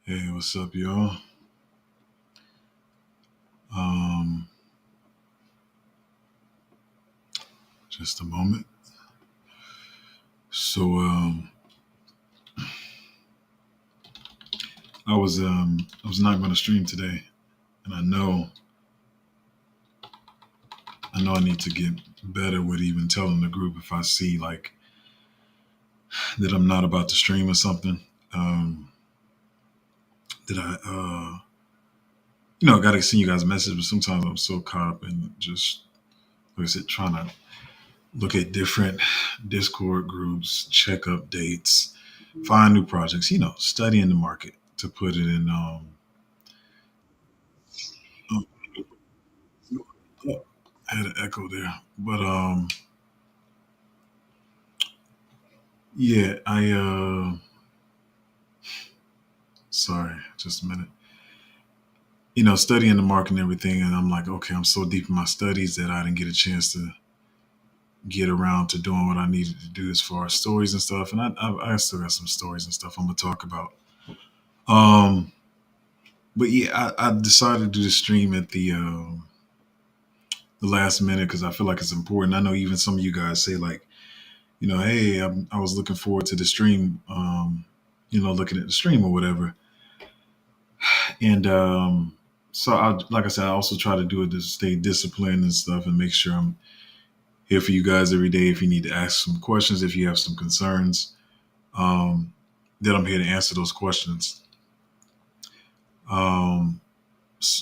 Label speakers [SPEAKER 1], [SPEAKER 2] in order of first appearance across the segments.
[SPEAKER 1] Hey, what's up, y'all? Um, just a moment. So, I was not going to stream today, and I know I need to get better with even telling the group if I see like that I'm not about to stream or something. Um, that got to send you guys a message, but sometimes I'm so caught up in just like I said, trying to look at different Discord groups, check updates, find new projects. Studying the market to put it in. Oh, I had an echo there, but yeah, sorry, just a minute. Studying the market and everything, and I'm like, okay, I'm so deep in my studies that I didn't get a chance to get around to doing what I needed to do as far as stories and stuff. And I still got some stories and stuff I'm gonna talk about. Um, but yeah, I decided to do the stream at the last minute because I feel like it's important. I know even some of you guys say like, hey, I was looking forward to the stream. Looking at the stream or whatever. And so, like I said, I also try to do it to stay disciplined and stuff and make sure I'm here for you guys every day. If you need to ask some questions, if you have some concerns, um, then I'm here to answer those questions. Um,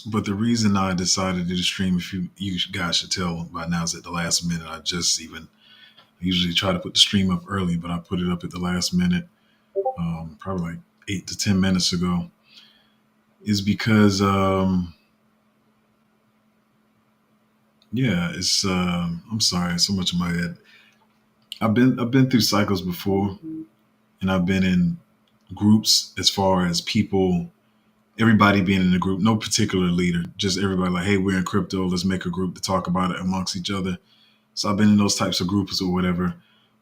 [SPEAKER 1] but the reason I decided to do the stream, if you guys should tell by now, is at the last minute. I usually try to put the stream up early, but I put it up at the last minute, probably like 8 to 10 minutes ago, is because yeah, it's I'm sorry, so much in my head. I've been through cycles before, and I've been in groups as far as people, everybody being in a group, no particular leader, just everybody like, hey, we're in crypto, let's make a group to talk about it amongst each other. So I've been in those types of groups or whatever,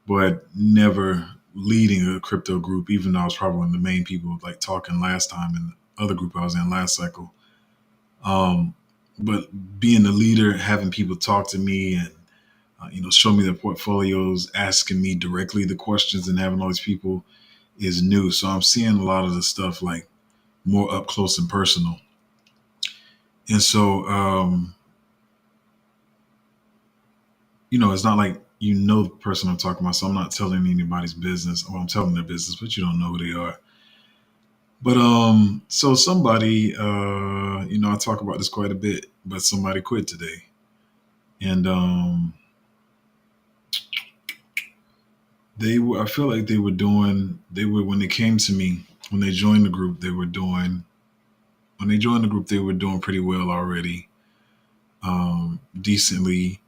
[SPEAKER 1] but never leading a crypto group, even though I was probably one of the main people like talking last time in the other group I was in last cycle. Um, but being the leader, having people talk to me and show me their portfolios, asking me directly the questions, and having all these people is new. So I'm seeing a lot of the stuff like more up close and personal. And so, it's not like the person I'm talking about. So I'm not telling anybody's business. Well, I'm telling their business, but you don't know who they are. But so somebody, I talk about this quite a bit, but somebody quit today, and I feel like they were when they came to me when they joined the group, they were doing pretty well already, decently,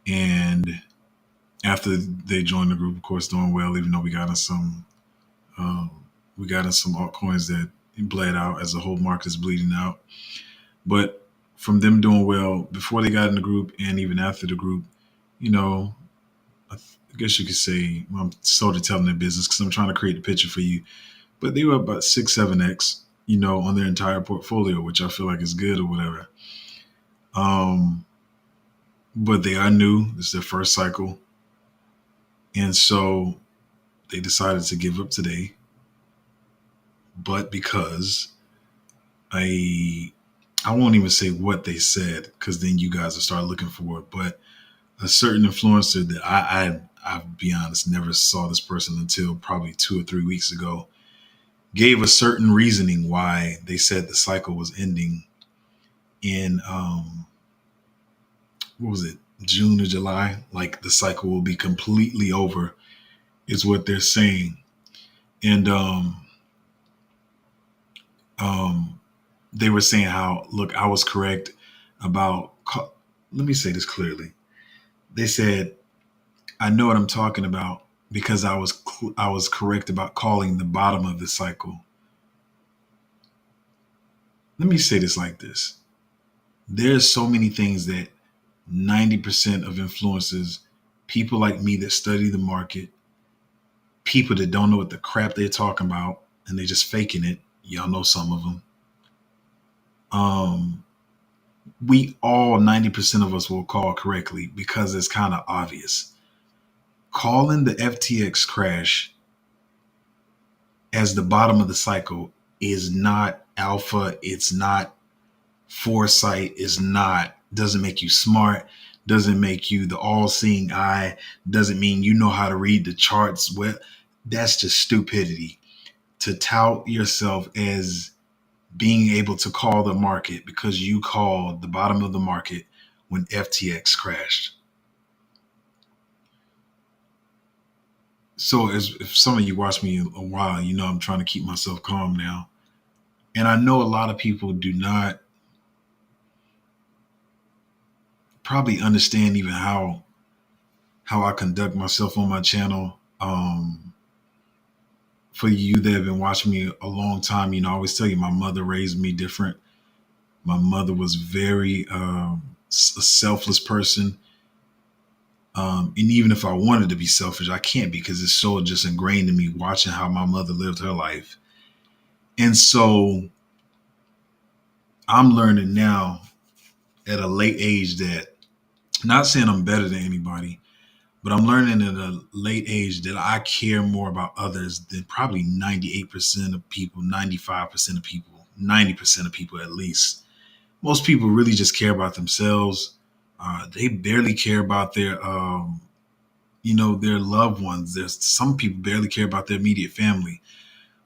[SPEAKER 1] and after they joined the group, of course, doing well, even though um, we got in some altcoins that bled out as the whole market is bleeding out. But from them doing well before they got in the group and even after the group, you know, I guess you could say, well, I'm sort of telling their business because I'm trying to create a picture for you. But they were about 6, 7x, on their entire portfolio, which I feel like is good or whatever. Um, but they are new. This is their first cycle. And so they decided to give up today. But because I I won't even say what they said because then you guys will start looking for it. But a certain influencer that I'll be honest, never saw this person until probably 2 or 3 weeks ago, gave a certain reasoning why they said the cycle was ending in what was it, June or July? Like the cycle will be completely over, is what they're saying. And um, they were saying how, look, I was correct about. Let me say this clearly. They said I know what I'm talking about because I was correct about calling the bottom of the cycle. Let me say this like this. There's so many things that 90% of influencers, people like me that study the market, people that don't know what the crap they're talking about and they just faking it, Y'all know some of them. Um, we all 90% of us will call correctly because it's kind of obvious. Calling the FTX crash as the bottom of the cycle is not alpha. It's not foresight. It's not, doesn't make you smart, doesn't make you the all-seeing eye, doesn't mean you know how to read the charts. Well, that's just stupidity to tout yourself as being able to call the market because you called the bottom of the market when FTX crashed. So as if some of you watch me a while, you know I'm trying to keep myself calm now. And I know a lot of people do not probably understand even how I conduct myself on my channel. For you that have been watching me a long time, you know, I always tell you my mother raised me different. My mother was very a selfless person. And even if I wanted to be selfish, I can't because it's so just ingrained in me watching how my mother lived her life. And so I'm learning now at a late age that, not saying I'm better than anybody, but I'm learning at a late age that I care more about others than probably 98% of people, 95% of people, 90% of people at least. Most people really just care about themselves. They barely care about their loved ones. There's some people barely care about their immediate family.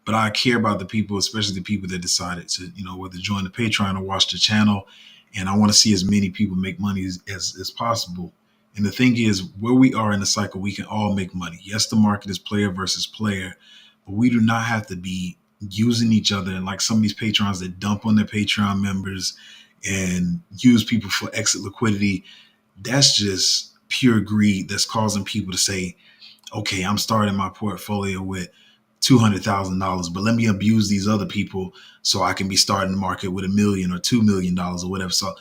[SPEAKER 1] But I care about the people, especially the people that decided to, whether join the Patreon or watch the channel. And I want to see as many people make money as possible. And the thing is, where we are in the cycle, we can all make money. Yes, the market is player versus player, but we do not have to be using each other. And like some of these Patrons that dump on their Patreon members and use people for exit liquidity, that's just pure greed that's causing people to say, okay, I'm starting my portfolio with $200,000, but let me abuse these other people so I can be starting the market with $1 million or $2 million or whatever. So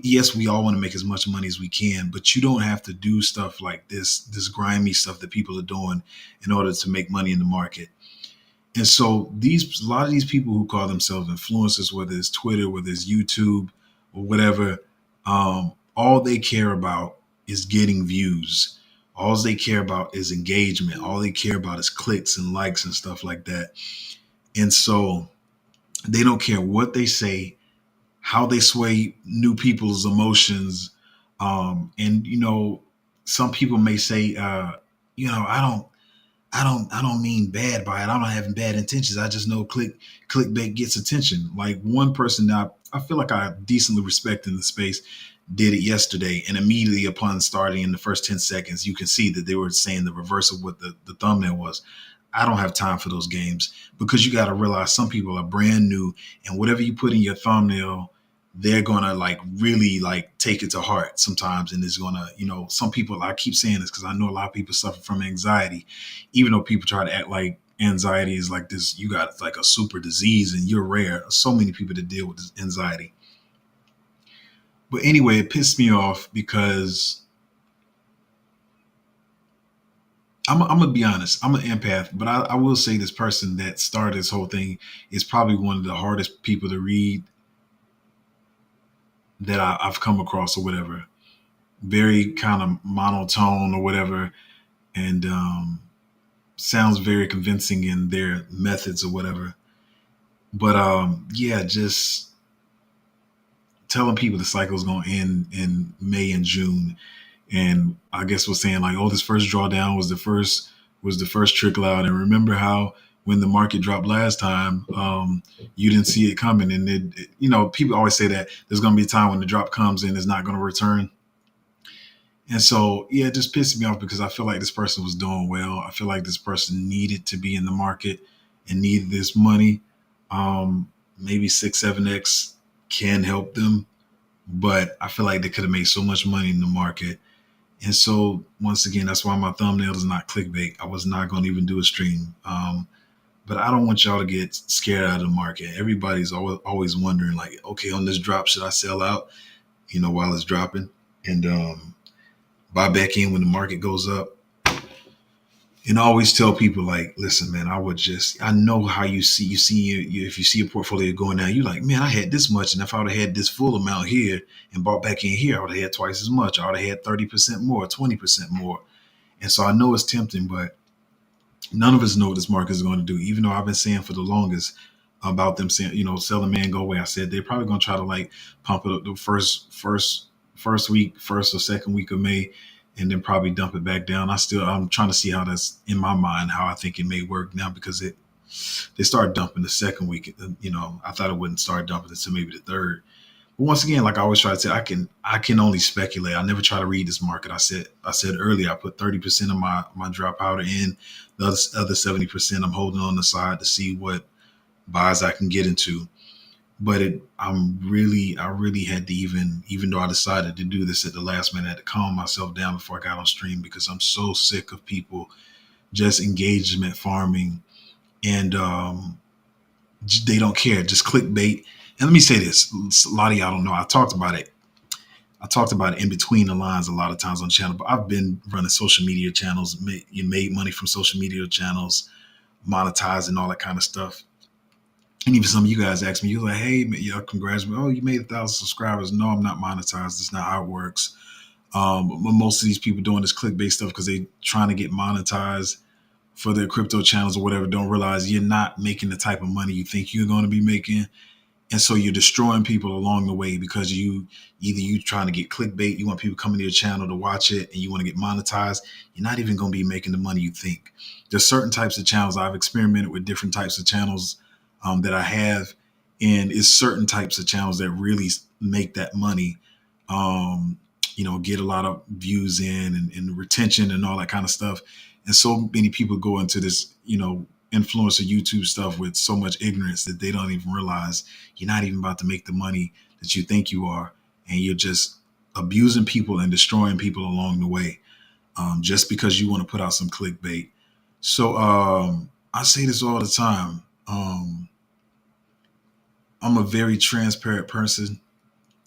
[SPEAKER 1] yes, we all want to make as much money as we can, but you don't have to do stuff like this grimy stuff that people are doing in order to make money in the market. And so a lot of these people who call themselves influencers, whether it's Twitter, whether it's YouTube or whatever, all they care about is getting views. All they care about is engagement. All they care about is clicks and likes and stuff like that. And so they don't care what they say, how they sway new people's emotions. And some people may say, I don't mean bad by it. I'm not having bad intentions. I just know clickbait gets attention. Like one person that I feel like I decently respect in the space did it yesterday, and immediately upon starting in the first 10 seconds, you can see that they were saying the reverse of what the thumbnail was. I don't have time for those games because you got to realize some people are brand new, and whatever you put in your thumbnail, they're gonna like really like take it to heart sometimes, and it's gonna, some people. I keep saying this because I know a lot of people suffer from anxiety, even though people try to act like anxiety is like this. You got like a super disease, and you're rare. So many people that deal with this anxiety. But anyway, it pissed me off because I'm gonna be honest. I'm an empath, but I will say this person that started this whole thing is probably one of the hardest people to read that I've come across or whatever. Very kind of monotone or whatever, and sounds very convincing in their methods or whatever. But yeah, just telling people the cycle is going to end in May and June, and I guess we're saying like, oh, this first drawdown was the first trickle out, and remember how when the market dropped last time, you didn't see it coming, and people always say that there's going to be a time when the drop comes and it's not going to return. And so, yeah, it just pissed me off because I feel like this person was doing well. I feel like this person needed to be in the market and needed this money. Maybe 6, 7x can help them, but I feel like they could have made so much money in the market. And so, once again, that's why my thumbnail is not clickbait. I was not going to even do a stream. But I don't want y'all to get scared out of the market. Everybody's always wondering, like, okay, on this drop, should I sell out, while it's dropping? And buy back in when the market goes up. And I always tell people like, listen, man, I know how if you see a portfolio going down, you like, man, I had this much. And if I would have had this full amount here and bought back in here, I would have had twice as much. I would have had 30% more, 20% more. And so I know it's tempting, but none of us know what this market is going to do. Even though I've been saying for the longest about them saying, sell the man, go away. I said they're probably going to try to like pump it up the first week, first or second week of May, and then probably dump it back down. I'm trying to see how that's in my mind, how I think it may work now, because they start dumping the second week. I thought it wouldn't start dumping until maybe the third. But once again, like I always try to say, I can only speculate. I never try to read this market. I said earlier, I put 30% of my dry powder in. The other 70% I'm holding on the side to see what buys I can get into. But I really had to, even though I decided to do this at the last minute, I had to calm myself down before I got on stream, because I'm so sick of people just engagement farming, and they don't care, just clickbait. And let me say this, a lot of y'all don't know, I talked about it in between the lines a lot of times on the channel, but I've been running social media channels. You made money from social media channels, monetizing, all that kind of stuff. And even some of you guys ask me, you're like, hey, congrats me. Oh, you made 1,000 subscribers. No, I'm not monetized. That's not how it works. But most of these people doing this clickbait stuff because they trying to get monetized for their crypto channels or whatever, don't realize you're not making the type of money you think you're going to be making. And so you're destroying people along the way, because you trying to get clickbait, you want people coming to your channel to watch it, and you want to get monetized. You're not even going to be making the money you think. There's certain types of channels. I've experimented with different types of channels that I have, and it's certain types of channels that really make that money. Um, get a lot of views in, and retention and all that kind of stuff. And so many people go into this, influencer YouTube stuff with so much ignorance that they don't even realize you're not even about to make the money that you think you are. And you're just abusing people and destroying people along the way, just because you want to put out some clickbait. So I say this all the time. I'm a very transparent person.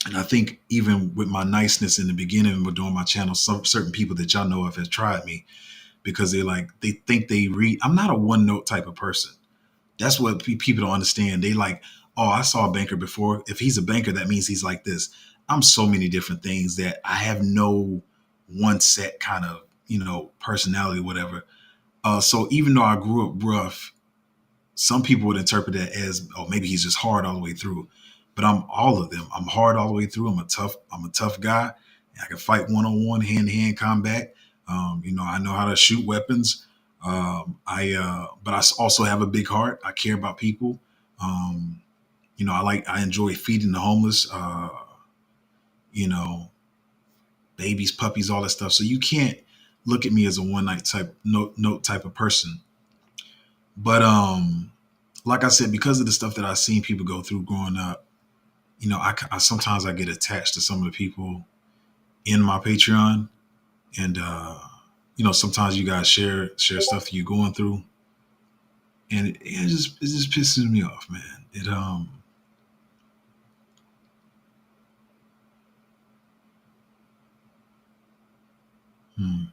[SPEAKER 1] And I think even with my niceness in the beginning with doing my channel, some certain people that y'all know of have tried me, because they think they read. I'm not a one note type of person. That's what people don't understand. They like, oh, I saw a banker before. If he's a banker, that means he's like this. I'm so many different things that I have no one set kind of, personality, whatever. So even though I grew up rough, some people would interpret that as, oh, maybe he's just hard all the way through. But I'm all of them. I'm hard all the way through. I'm a tough guy. I can fight one-on-one, hand-to-hand combat. I know how to shoot weapons. But I also have a big heart. I care about people. I enjoy feeding the homeless. You know, babies, puppies, all that stuff. So you can't look at me as a one night type note type of person. But like I said, because of the stuff that I've seen people go through growing up, I sometimes I get attached to some of the people in my Patreon, and sometimes you guys share stuff that you're going through, and it just pisses me off, man. Hmm.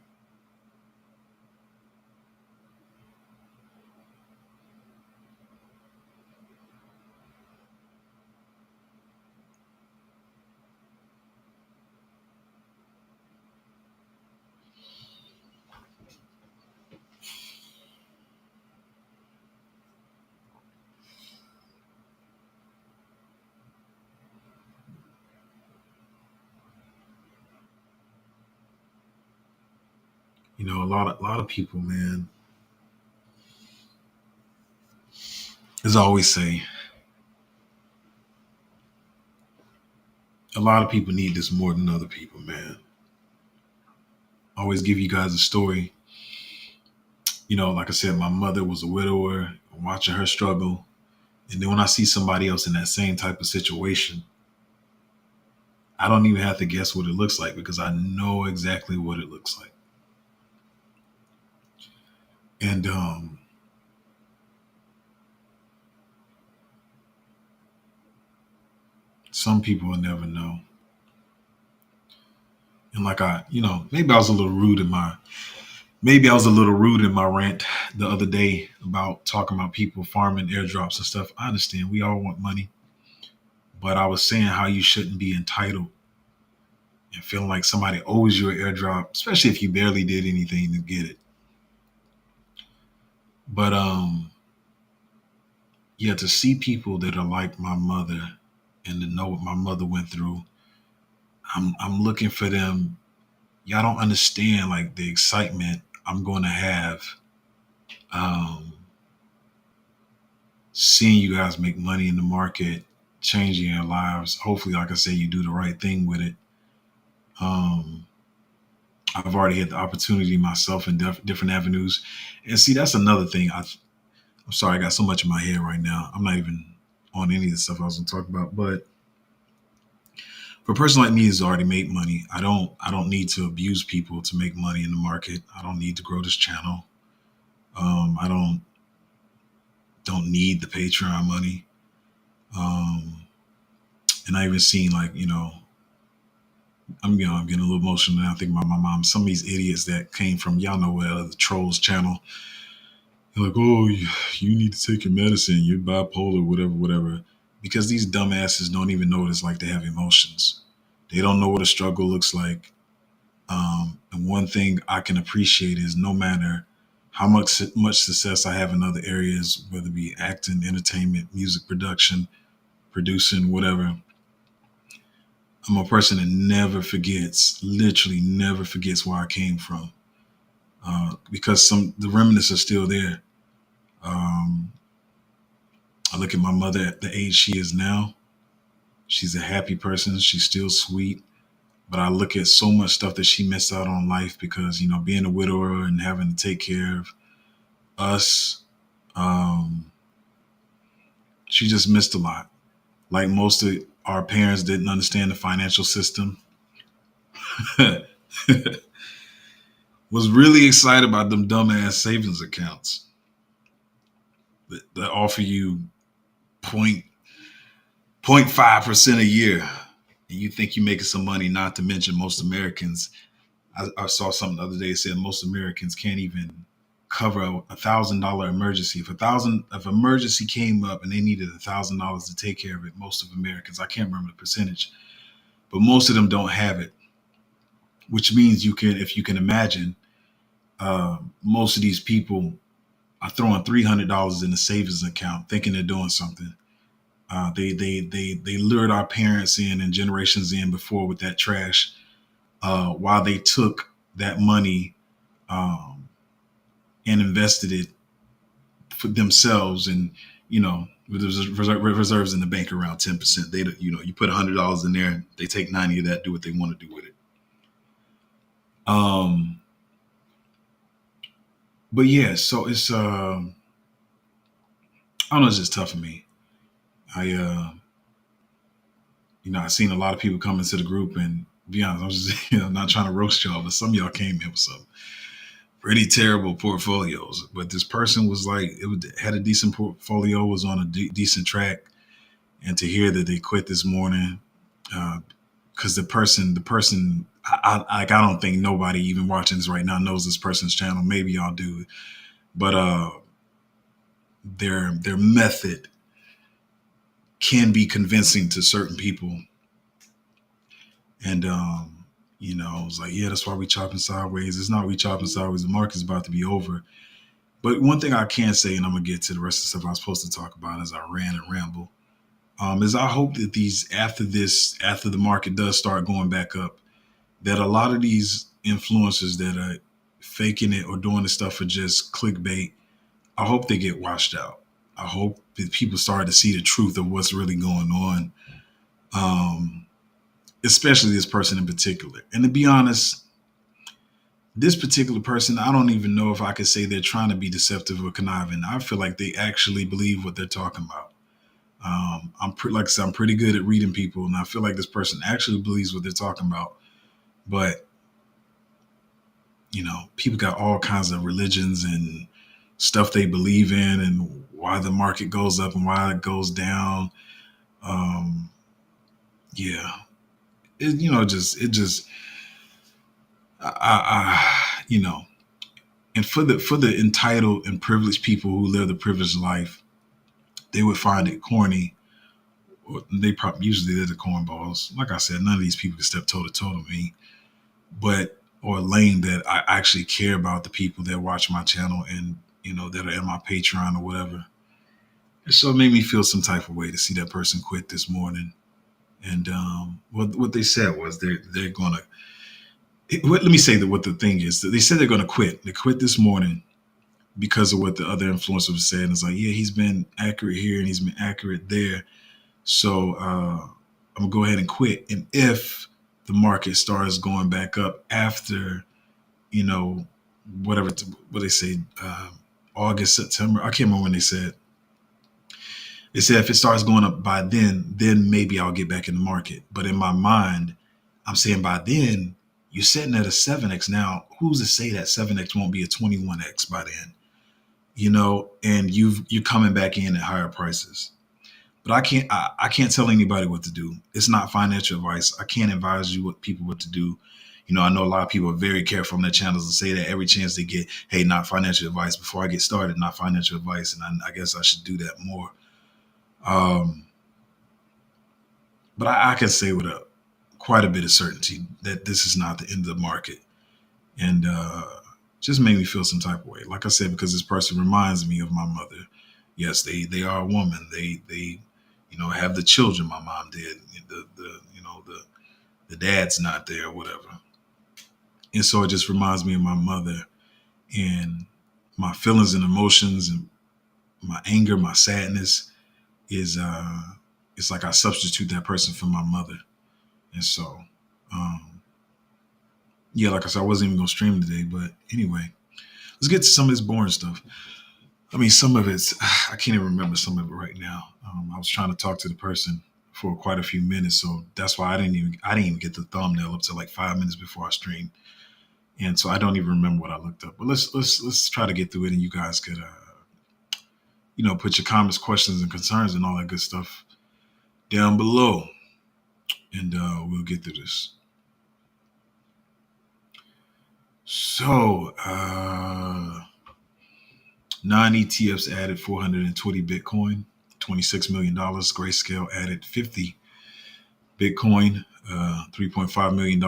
[SPEAKER 1] A lot of people, man. As I always say, a lot of people need this more than other people, man. I always give you guys a story. Like I said, my mother was a widower, watching her struggle. And then when I see somebody else in that same type of situation, I don't even have to guess what it looks like, because I know exactly what it looks like. And some people will never know. And like maybe I was a little rude in my maybe I was a little rude in my rant the other day about talking about people farming airdrops and stuff. I understand we all want money, but I was saying how you shouldn't be entitled and feeling like somebody owes you an airdrop, especially if you barely did anything to get it. But yeah, to see people that are like my mother and to know what my mother went through, I'm looking for them. Y'all don't understand like the excitement I'm going to have um, seeing you guys make money in the market, changing your lives. Hopefully, like I say, you do the right thing with it. Um, I've already had the opportunity myself in different avenues, and see that's another thing. I'm sorry, I got so much in my head right now. I'm not even on any of the stuff I was going to talk about, but for a person like me who's already made money, I don't need to abuse people to make money in the market. I don't need to grow this channel. I don't need the Patreon money. Um, and I even seen like I'm getting a little emotional now thinking about my mom. Some of these idiots that came from y'all know the Trolls channel. They're like, oh, you need to take your medicine. You're bipolar, whatever, whatever. Because these dumbasses don't even know what it's like to have emotions. They don't know what a struggle looks like. And one thing I can appreciate is no matter how much success I have in other areas, whether it be acting, entertainment, music production, producing, whatever, I'm a person that never forgets, literally never forgets where I came from, because the remnants are still there. Um, I look at my mother at the age she is now. She's a happy person. She's still sweet. But I look at so much stuff that she missed out on life because, being a widower and having to take care of us, um, she just missed a lot. Like most of our parents didn't understand the financial system. Was really excited about them dumbass savings accounts that offer you point 0.5% a year. And you think you're making some money, not to mention most Americans. I saw something the other day that said most Americans can't even cover $1,000 emergency. If emergency came up and they needed $1,000 to take care of it, most of Americans, I can't remember the percentage, but most of them don't have it, which means if you can imagine, most of these people are throwing $300 in the savings account, thinking they're doing something. They lured our parents in and generations in before with that trash, while they took that money um, and invested it for themselves, and with reserves in the bank around 10%. You put $100 in there, and they take 90 of that, do what they want to do with it. Um, but yeah, so it's I don't know, it's just tough for me. I I seen a lot of people come into the group, and be honest, I was just not trying to roast y'all, but some of y'all came in with some pretty terrible portfolios. But this person was like, had a decent portfolio, was on a decent track, and to hear that they quit this morning, because I don't think nobody even watching this right now knows this person's channel. Maybe y'all do, but their method can be convincing to certain people. And I was like, yeah, that's why we chopping sideways. It's not we chopping sideways. The market's about to be over. But one thing I can say, and I'm gonna get to the rest of the stuff I was supposed to talk about as I ran and ramble, is I hope that after the market does start going back up, that a lot of these influencers that are faking it or doing this stuff for just clickbait, I hope they get washed out. I hope that people start to see the truth of what's really going on. Um, Especially this person in particular. And to be honest, this particular person, I don't even know if I could say they're trying to be deceptive or conniving. I feel like they actually believe what they're talking about. Like I said, I'm pretty good at reading people, and I feel like this person actually believes what they're talking about. But people got all kinds of religions and stuff they believe in, and why the market goes up and why it goes down. Um, yeah, it just I And for the entitled and privileged people who live the privileged life, they would find it corny. Or they probably usually they're the cornballs. Like I said, none of these people can step toe to toe to me, but or lame that I actually care about the people that watch my channel and that are in my Patreon or whatever. And so it made me feel some type of way to see that person quit this morning. And what they said was they're gonna. Let me say that what the thing is. They said they're gonna quit. They quit this morning because of what the other influencer was saying. It's like, yeah, he's been accurate here and he's been accurate there. So I'm gonna go ahead and quit. And if the market starts going back up after, you know, whatever what they say, August, September, I can't remember when they said. They said if it starts going up by then maybe I'll get back in the market. But in my mind, I'm saying by then you're sitting at a 7x now. Who's to say that 7x won't be a 21x by then? And you're coming back in at higher prices. But I can't tell anybody what to do. It's not financial advice. I can't advise you what to do. I know a lot of people are very careful on their channels and say that every chance they get, hey, not financial advice. Before I get started, not financial advice. And I guess I should do that more. Um, but I can say with quite a bit of certainty that this is not the end of the market. And just made me feel some type of way. Like I said, because this person reminds me of my mother. Yes, they are a woman. They have the children my mom did. The dad's not there or whatever. And so it just reminds me of my mother and my feelings and emotions and my anger, my sadness is it's like I substitute that person for my mother. And so yeah, like I said, I wasn't even gonna stream today, but anyway, let's get to some of this boring stuff. I mean, some of it's I can't even remember some of it right now. I was trying to talk to the person for quite a few minutes, so that's why I didn't even get the thumbnail up to like 5 minutes before I streamed, and so I don't even remember what I looked up. But let's try to get through it, and you guys could put your comments, questions, and concerns, and all that good stuff down below, and we'll get through this. So. 9 ETFs added 420 Bitcoin, $26 million. Grayscale added 50 Bitcoin, $3.5 million.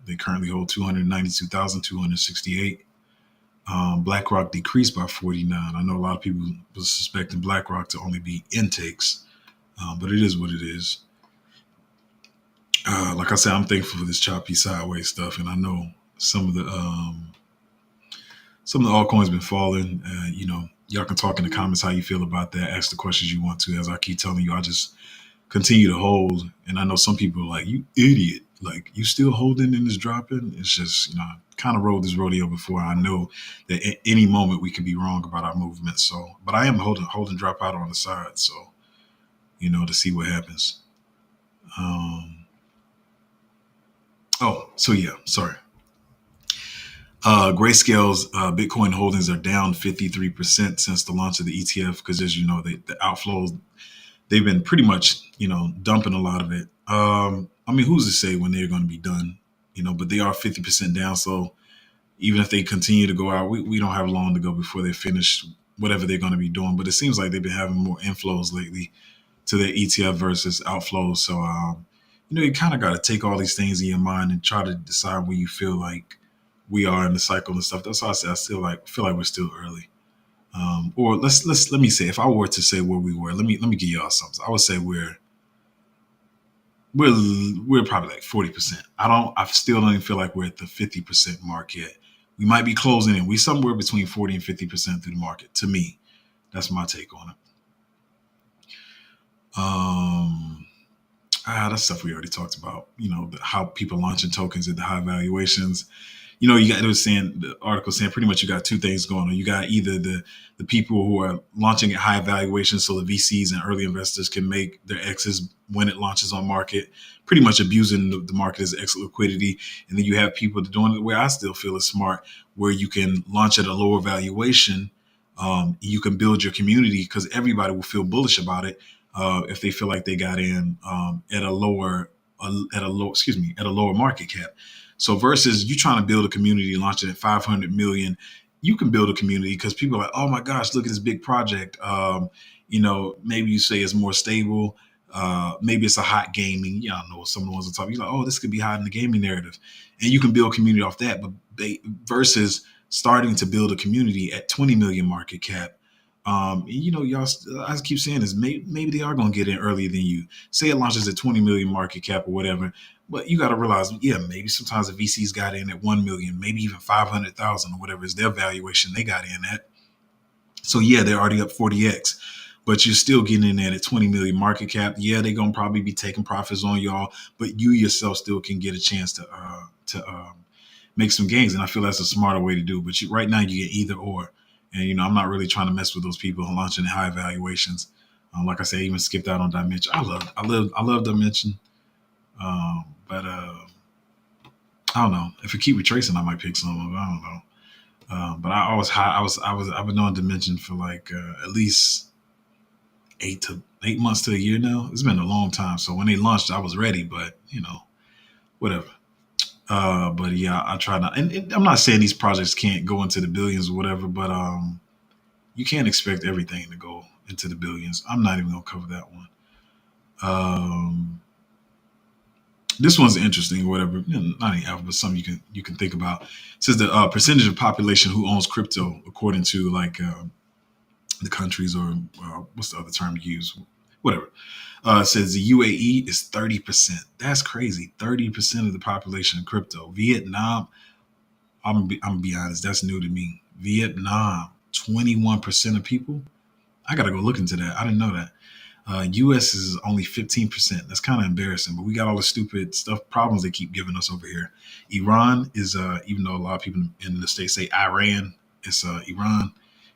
[SPEAKER 1] They currently hold 292,268. BlackRock decreased by 49. I know a lot of people were suspecting BlackRock to only be intakes, but it is what it is. Like I said, I'm thankful for this choppy sideways stuff, and I know some of the altcoins been falling. Y'all can talk in the comments how you feel about that. Ask the questions you want to. As I keep telling you, I just continue to hold. And I know some people are like, you idiot. Like, you still holding and it's dropping? It's just, I kind of rode this rodeo before. I know that at any moment we could be wrong about our movement. So, but I am holding drop out on the side. So, to see what happens. So yeah, sorry. Grayscale's Bitcoin holdings are down 53% since the launch of the ETF because, as you know, the outflows, they've been pretty much, dumping a lot of it. I mean, who's to say when they're going to be done, but they are 50% down. So even if they continue to go out, we don't have long to go before they finish whatever they're going to be doing. But it seems like they've been having more inflows lately to their ETF versus outflows. So, you kind of got to take all these things in your mind and try to decide where you feel like we are in the cycle and stuff. That's why I say I still feel like we're still early. Or let me say, if I were to say where we were, let me give y'all something. I would say we're probably like 40%. I still don't even feel like we're at the 50% mark yet. We might be closing in. We somewhere between 40 and 50% through the market. To me, that's my take on it. That's stuff we already talked about. How people launching tokens at the high valuations. The article saying pretty much you got two things going on. You got either the people who are launching at high valuations so the VCs and early investors can make their exits when it launches on market, pretty much abusing the market as exit liquidity. And then you have people doing it the way I still feel is smart, where you can launch at a lower valuation. You can build your community because everybody will feel bullish about it if they feel like they got in at a lower market cap. So versus you trying to build a community launching at 500 million you can build a community because people are like, oh my gosh, look at this big project. Maybe you say it's more stable. Maybe it's a hot gaming. Yeah, I don't know some of the ones on top. You're like, oh, this could be hot in the gaming narrative, and you can build community off that. But versus starting to build a community at 20 million market cap. Y'all, I keep saying this. Maybe they are going to get in earlier than you. Say it launches at 20 million market cap or whatever. But you got to realize, yeah, maybe sometimes the VCs got in at 1 million, maybe even 500,000 or whatever is their valuation they got in at. So yeah, they're already up 40x, but you're still getting in at 20 million market cap. Yeah, they're gonna probably be taking profits on y'all, but you yourself still can get a chance to make some gains. And I feel that's a smarter way to do. But right now you get either or, and I'm not really trying to mess with those people launching at high valuations. Like I said, I even skipped out on Dimension. I love Dimension, but I don't know. If I keep retracing, I might pick some of them. I don't know. But I always I've been on Dimension for like at least 8 months to a year now. It's been a long time. So when they launched, I was ready, but whatever. But yeah, I try not, and I'm not saying these projects can't go into the billions or whatever, but you can't expect everything to go into the billions. I'm not even gonna cover that one. Um, this one's interesting, or whatever. Not any alpha, but something you can think about. It says the percentage of population who owns crypto, according to like the countries, or what's the other term you use, whatever. It says the UAE is 30%. That's crazy. 30% of the population in crypto. Vietnam, I'm gonna be honest, that's new to me. Vietnam, 21% of people. I gotta go look into that. I didn't know that. US is only 15%. That's kind of embarrassing, but we got all the stupid stuff problems they keep giving us over here. Iran is, even though a lot of people in the States say Iran, it's Iran.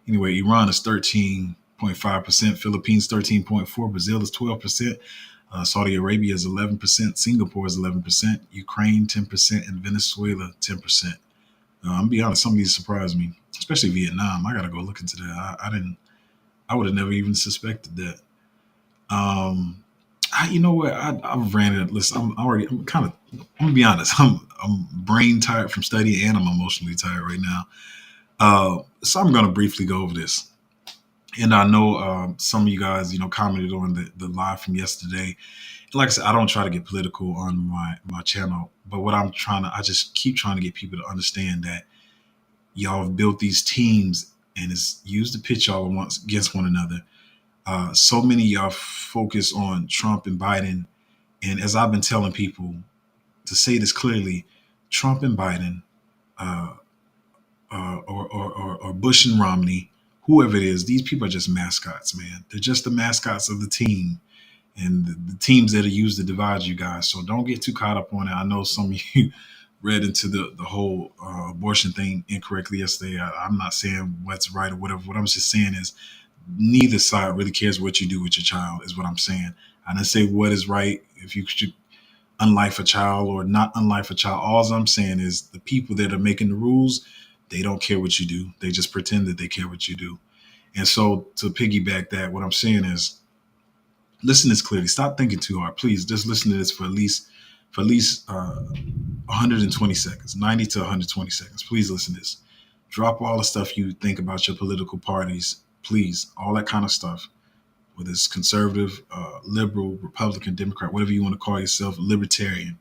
[SPEAKER 1] Anyway, Iran is 13.5%, Philippines 13.4%, Brazil is 12%, Saudi Arabia is 11%, Singapore is 11%, Ukraine 10%, and Venezuela 10%. I'm gonna be honest, some of these surprised me, especially Vietnam. I gotta go look into that. I didn't. I would have never even suspected that. You know what? I've ran it. Listen, I'm kind of. I'm gonna be honest. I'm brain tired from studying, and I'm emotionally tired right now. So I'm gonna briefly go over this. And I know some of you guys, commented on the live from yesterday. Like I said, I don't try to get political on my channel, but I just keep trying to get people to understand that y'all have built these teams and it's used to pitch y'all once against one another. So many of y'all focus on Trump and Biden. And as I've been telling people, to say this clearly, Trump and Biden, uh, or Bush and Romney, whoever it is, these people are just mascots, man. They're just the mascots of the team and the teams that are used to divide you guys. So don't get too caught up on it. I know some of you read into the whole abortion thing incorrectly yesterday. I'm not saying what's right or whatever. What I'm just saying is neither side really cares what you do with your child, is what I'm saying. I didn't say what is right, if you should unlife a child or not unlife a child. All I'm saying is the people that are making the rules, they don't care what you do. They just pretend that they care what you do. And so to piggyback that, what I'm saying is listen to this clearly. Stop thinking too hard. Please just listen to this for at least 120 seconds, 90 to 120 seconds. Please listen to this. Drop all the stuff you think about your political parties. Please, all that kind of stuff, whether it's conservative, liberal, Republican, Democrat, whatever you want to call yourself, libertarian.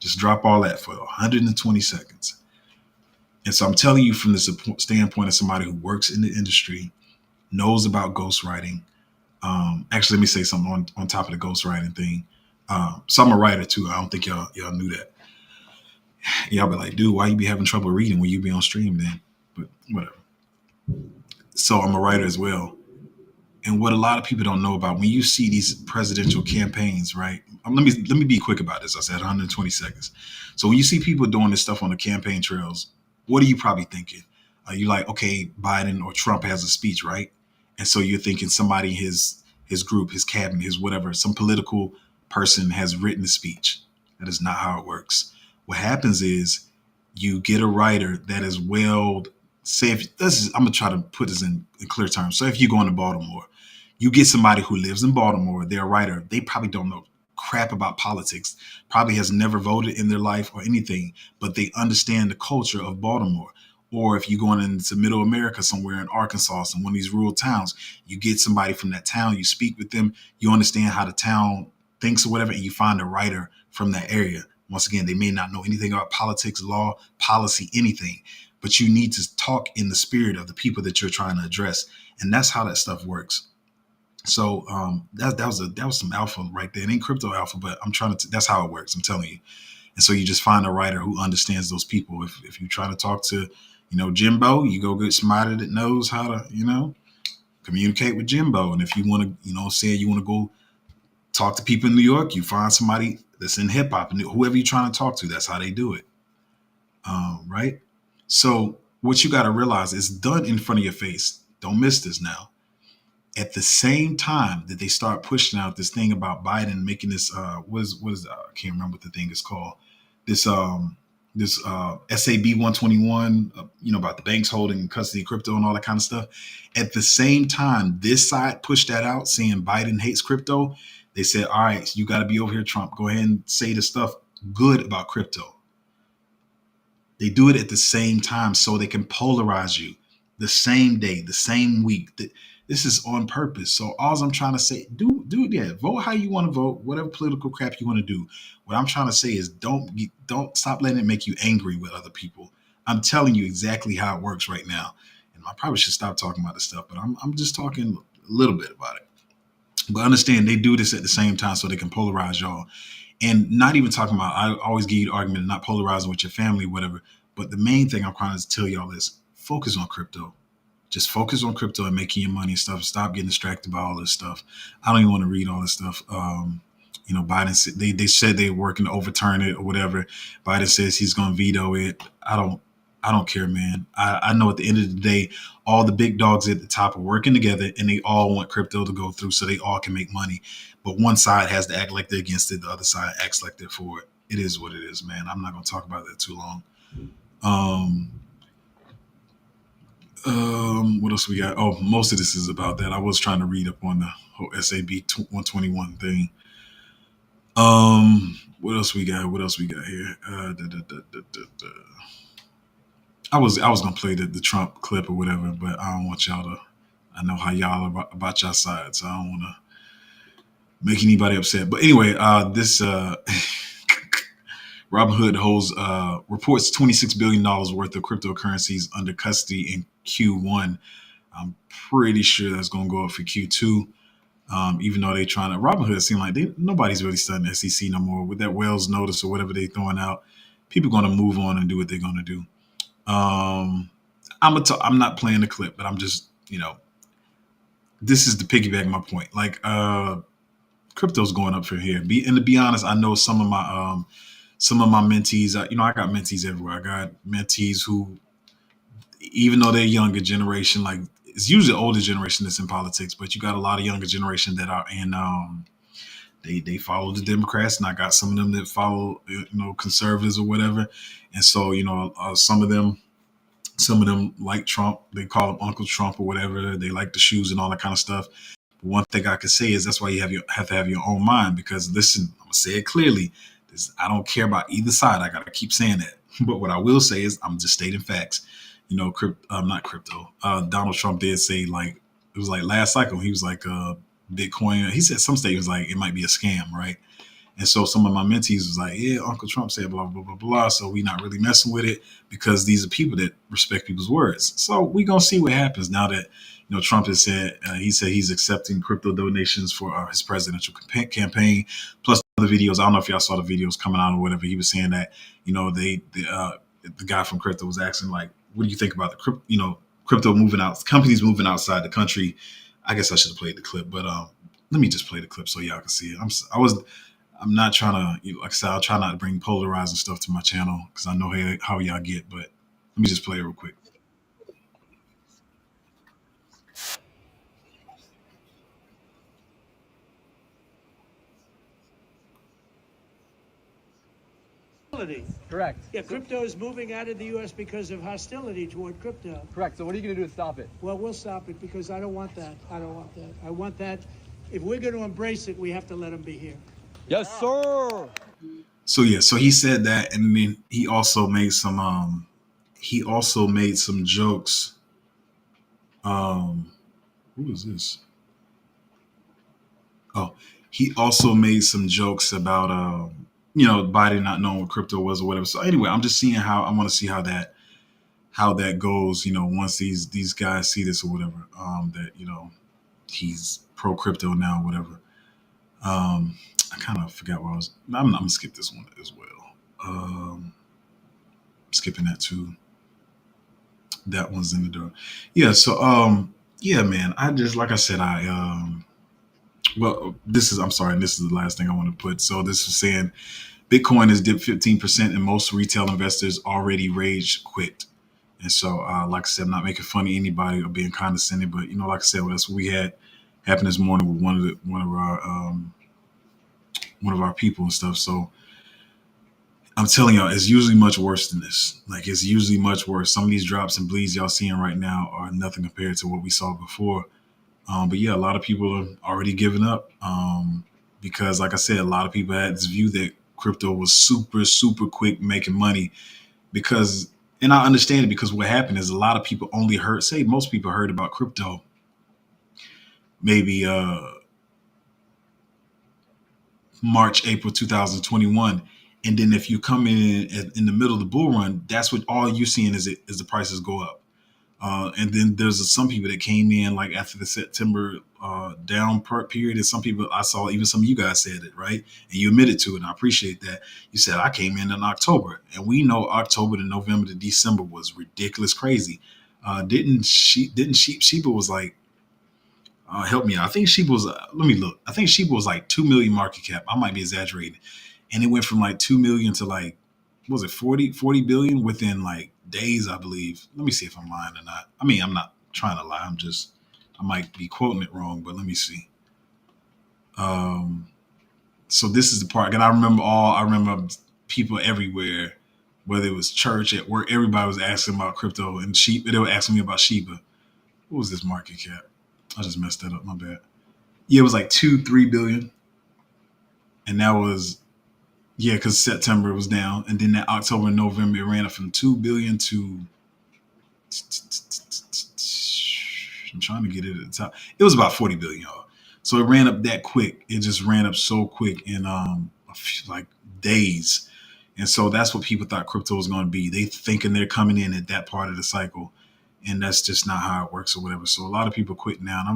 [SPEAKER 1] Just drop all that for 120 seconds. And so I'm telling you from the standpoint of somebody who works in the industry, knows about ghostwriting. Actually, let me say something on top of the ghostwriting thing. So I'm a writer too. I don't think y'all knew that. Y'all be like, dude, why you be having trouble reading when you be on stream then? But whatever. So I'm a writer as well. And what a lot of people don't know about when you see these presidential campaigns, right? Let me be quick about this. I said 120 seconds. So when you see people doing this stuff on the campaign trails, what are you probably thinking? You're like, okay, Biden or Trump has a speech, right? And so you're thinking somebody, his group, his cabinet, his whatever, some political person has written a speech. That is not how it works. What happens is you get a writer that is well. Say if this is, I'm gonna try to put this in clear terms. So if you go into Baltimore, you get somebody who lives in Baltimore, they're a writer. They probably don't know crap about politics, probably has never voted in their life or anything, but they understand the culture of Baltimore. Or if you're going into middle America somewhere in Arkansas, some one of these rural towns, you get somebody from that town, you speak with them, you understand how the town thinks or whatever, and you find a writer from that area. Once again, they may not know anything about politics, law, policy, anything, but you need to talk in the spirit of the people that you're trying to address. And that's how that stuff works. So that was some alpha right there. It ain't crypto alpha, but I'm trying to. That's how it works. I'm telling you. And so you just find a writer who understands those people. If you try to talk to, Jimbo, you go get somebody that knows how to, communicate with Jimbo. And if you want to, say you want to go talk to people in New York, you find somebody that's in hip hop, and whoever you're trying to talk to, that's how they do it. Right. So what you got to realize is done in front of your face. Don't miss this now. At the same time that they start pushing out this thing about Biden making this what is I can't remember what the thing is called, this SAB 121, about the banks holding custody of crypto and all that kind of stuff. At the same time this side pushed that out saying Biden hates crypto, they said, all right, you got to be over here, Trump, go ahead and say the stuff good about crypto. They do it at the same time so they can polarize you the same day, the same week. This is on purpose. So all I'm trying to say, vote how you want to vote, whatever political crap you want to do. What I'm trying to say is don't stop letting it make you angry with other people. I'm telling you exactly how it works right now. And I probably should stop talking about this stuff, but I'm just talking a little bit about it. But understand they do this at the same time so they can polarize y'all. And not even talking about, I always give you the argument of not polarizing with your family, whatever. But the main thing I'm trying to tell y'all is focus on crypto. Just focus on crypto and making your money and stuff. Stop getting distracted by all this stuff. I don't even want to read all this stuff. Biden said they said they're working to overturn it or whatever. Biden says he's going to veto it. I don't care, man. I know at the end of the day, all the big dogs at the top are working together and they all want crypto to go through so they all can make money. But one side has to act like they're against it. The other side acts like they're for it. It is what it is, man. I'm not going to talk about that too long. What else we got? Oh, most of this is about that. I was trying to read up on the whole SAB 121 thing. What else we got? What else we got here? I was gonna play the Trump clip or whatever, but I don't want y'all to. I know how y'all are about y'all side, so I don't want to make anybody upset. But anyway, this Robinhood holds reports $26 billion worth of cryptocurrencies under custody in Q1. I'm pretty sure that's going to go up for Q2. Even though they're trying to, Robinhood seems like nobody's really studying SEC no more with that Wells notice or whatever they're throwing out. People are going to move on and do what they're going to do. I'm not playing the clip, but I'm just, this is to piggyback my point. Like, crypto's going up from here. And to be honest, I know some of my mentees, I got mentees everywhere. I got mentees who, even though they're younger generation, like it's usually older generation that's in politics, but you got a lot of younger generation that are in, they follow the Democrats, and I got some of them that follow, conservatives or whatever. And so, some of them like Trump. They call him Uncle Trump or whatever. They like the shoes and all that kind of stuff. But one thing I can say is that's why you have to have your own mind, because listen, I'm gonna say it clearly. I don't care about either side. I gotta keep saying that. But what I will say is I'm just stating facts. Not crypto. Donald Trump did say, like, it was like last cycle, he was like, Bitcoin. He said some state was like it might be a scam, right? And so some of my mentees was like, yeah, Uncle Trump said blah, blah, blah, blah. So we not really messing with it because these are people that respect people's words. So we going to see what happens now that, Trump has said, he's accepting crypto donations for his presidential campaign, plus other videos. I don't know if y'all saw the videos coming out or whatever. He was saying that, the guy from crypto was asking, like, what do you think about the crypto moving out, companies moving outside the country? I guess I should have played the clip, but let me just play the clip so y'all can see it. I'm not trying to, like I said, I'll try not to bring polarizing stuff to my channel because I know how y'all get, but let me just play it real quick.
[SPEAKER 2] Correct.
[SPEAKER 3] Yeah, crypto is moving out of the U.S. because of hostility toward crypto.
[SPEAKER 2] Correct. So what are you going to do to stop it?
[SPEAKER 3] Well, we'll stop it because I don't want that. I want that. If we're going to embrace it, we have to let them be here.
[SPEAKER 2] Yes, sir.
[SPEAKER 1] So he said that, and then he also made some he also made some jokes. Um, who is this? Oh, he also made some jokes about Biden not knowing what crypto was or whatever. So anyway, I'm just seeing how I want to see how that goes. Once these guys see this or whatever, that he's pro crypto now, whatever. I kind of forgot what I was. I'm gonna skip this one as well. Skipping that too. That one's in the door. Yeah. So yeah, man. I just like I said, well, this is I'm sorry, and this is the last thing I want to put. So this is saying Bitcoin has dipped 15%, and most retail investors already rage quit. And so, like I said, I'm not making fun of anybody or being condescending, but like I said, well, that's what we had happen this morning with one of our people and stuff. So I'm telling y'all, it's usually much worse than this. Like it's usually much worse. Some of these drops and bleeds y'all seeing right now are nothing compared to what we saw before. But yeah, a lot of people are already giving up because, like I said, a lot of people had this view that crypto was super, super quick making money because, and I understand it because what happened is a lot of people only heard, say most people heard about crypto maybe March, April 2021. And then if you come in the middle of the bull run, that's what all you're seeing is the prices go up. And then there's some people that came in like after the September down part period, and some people I saw, even some of you guys said it, right? And you admitted to it, and I appreciate that. You said I came in October, and we know October to November to December was ridiculous, crazy. Didn't Sheba was like help me out. I think Sheba was let me look. I think Sheba was like 2 million market cap. I might be exaggerating, and it went from like 2 million to like what was it 40 billion within like days, I believe. Let me see if I'm lying or not. I mean, I'm not trying to lie. I might be quoting it wrong, but let me see. Um, so this is the part, and I remember people everywhere, whether it was church, at work, everybody was asking about crypto and sheep. They were asking me about Sheba. What was this market cap? I just messed that up. My bad. Yeah, it was like 2-3 billion, and that was yeah, because September was down, and then that October and November it ran up from 2 billion to I'm trying to get it at the top. It was about 40 billion, y'all. So it ran up that quick. It just ran up so quick in like days. And so that's what people thought crypto was going to be. They thinking they're coming in at that part of the cycle, and that's just not how it works or whatever. So a lot of people quit now, and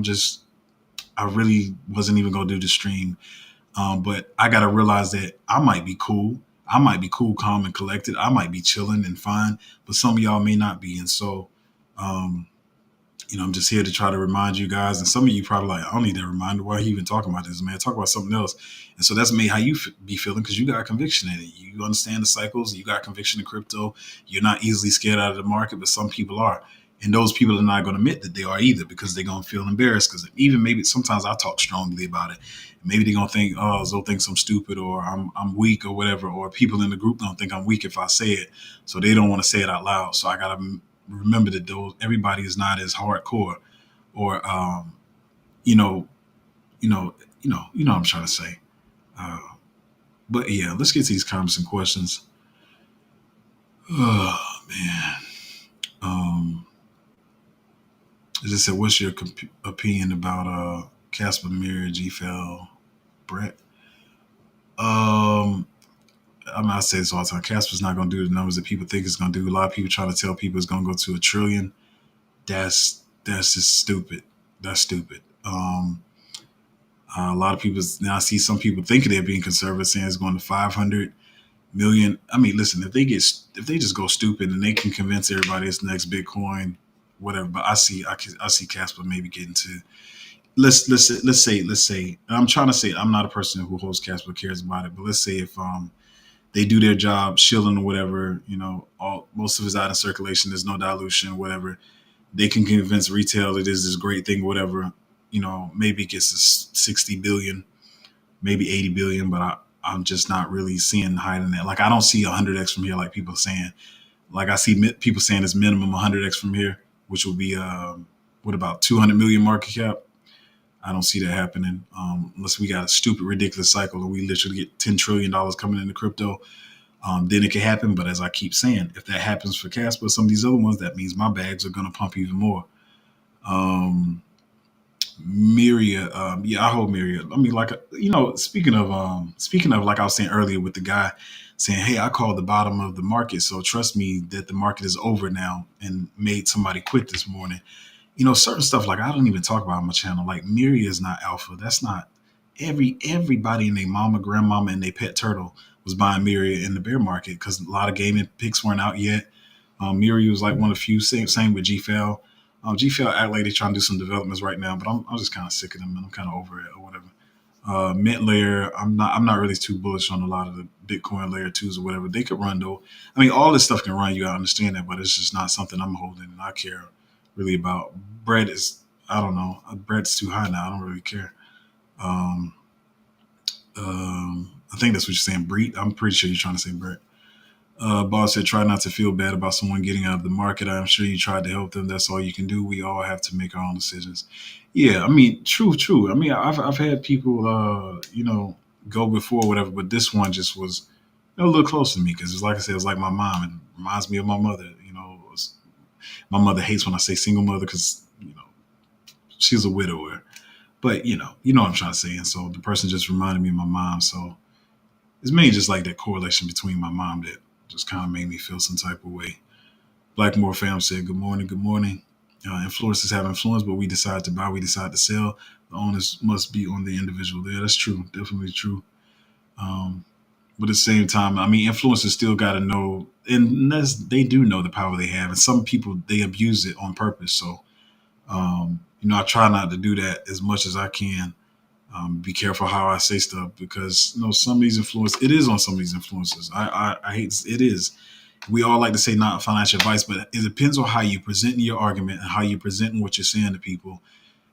[SPEAKER 1] I really wasn't even going to do the stream. But I got to realize that I might be cool. I might be cool, calm, and collected. I might be chilling and fine, but some of y'all may not be. And so, um, I'm just here to try to remind you guys. And some of you probably like, I don't need that reminder. Why are you even talking about this, man? Talk about something else. And so that's me how you be feeling because you got conviction in it. You understand the cycles. You got conviction in crypto. You're not easily scared out of the market, but some people are. And those people are not going to admit that they are either because they're going to feel embarrassed because even maybe sometimes I talk strongly about it. Maybe they're going to think, oh, Zoe thinks I'm stupid or I'm weak or whatever. Or people in the group don't think I'm weak if I say it. So they don't want to say it out loud. So I got to remember that everybody is not as hardcore or you know what I'm trying to say. Uh, but yeah, let's get to these comments and questions. Oh man. I just said, what's your opinion about Casper Mirror, GFL, Brett? I say this all the time. Casper's not going to do the numbers that people think it's going to do. A lot of people trying to tell people it's going to go to $1 trillion. That's just stupid. That's stupid. A lot of people now I see some people thinking they're being conservative, saying it's going to 500 million. I mean, listen, if they just go stupid and they can convince everybody it's next Bitcoin, whatever. But I see Casper maybe getting to let's say. And I'm trying to say I'm not a person who holds Casper cares about it, but let's say if they do their job, shilling or whatever, most of it's out in circulation. There's no dilution, whatever. They can convince retail it is this great thing, whatever. Maybe it gets to 60 billion, maybe 80 billion, but I'm just not really seeing higher than that. Like I don't see 100x from here, like people are saying. Like I see people saying it's minimum 100x from here, which will be what about 200 million market cap? I don't see that happening unless we got a stupid, ridiculous cycle and we literally get $10 trillion coming into crypto. then it can happen. But as I keep saying, if that happens for Casper, some of these other ones, that means my bags are going to pump even more. Um, Myriad, yeah, I hold Myriad. I mean, like, speaking of, like I was saying earlier with the guy saying, "Hey, I called the bottom of the market, so trust me that the market is over now," and made somebody quit this morning. Certain stuff like I don't even talk about on my channel. Like Myriad is not alpha. That's not everybody and their mama, grandmama, and their pet turtle was buying Myriad in the bear market because a lot of gaming picks weren't out yet. Miri was like one of the few. Same with GFL. GFL act like they're trying to do some developments right now, but I'm just kind of sick of them and I'm kind of over it or whatever. Mint layer, I'm not really too bullish on a lot of the Bitcoin layer twos or whatever. They could run though. I mean, all this stuff can run. You gotta understand that, but it's just not something I'm holding and I care really about. Bread is, I don't know. Bread's too high now. I don't really care. Um, I think that's what you're saying, Breed. I'm pretty sure you're trying to say bread. Boss said, try not to feel bad about someone getting out of the market. I'm sure you tried to help them. That's all you can do. We all have to make our own decisions. Yeah, I mean, true, true. I mean, I've had people, go before, whatever, but this one just was a little close to me because it's like I said, it's like my mom. It reminds me of my mother. My mother hates when I say single mother because she's a widower. But what I'm trying to say. And so the person just reminded me of my mom. So it's mainly just like that correlation between my mom that just kind of made me feel some type of way. Blackmore fam said, good morning, good morning. Influencers have influence, but we decide to buy, we decide to sell. The onus must be on the individual. Yeah, that's true. Definitely true. Um, but at the same time, I mean, influencers still got to know, and they do know the power they have. And some people, they abuse it on purpose. So, I try not to do that as much as I can. Be careful how I say stuff because some of these it is on some of these influencers. I hate it is. We all like to say not financial advice, but it depends on how you present your argument and how you present what you're saying to people.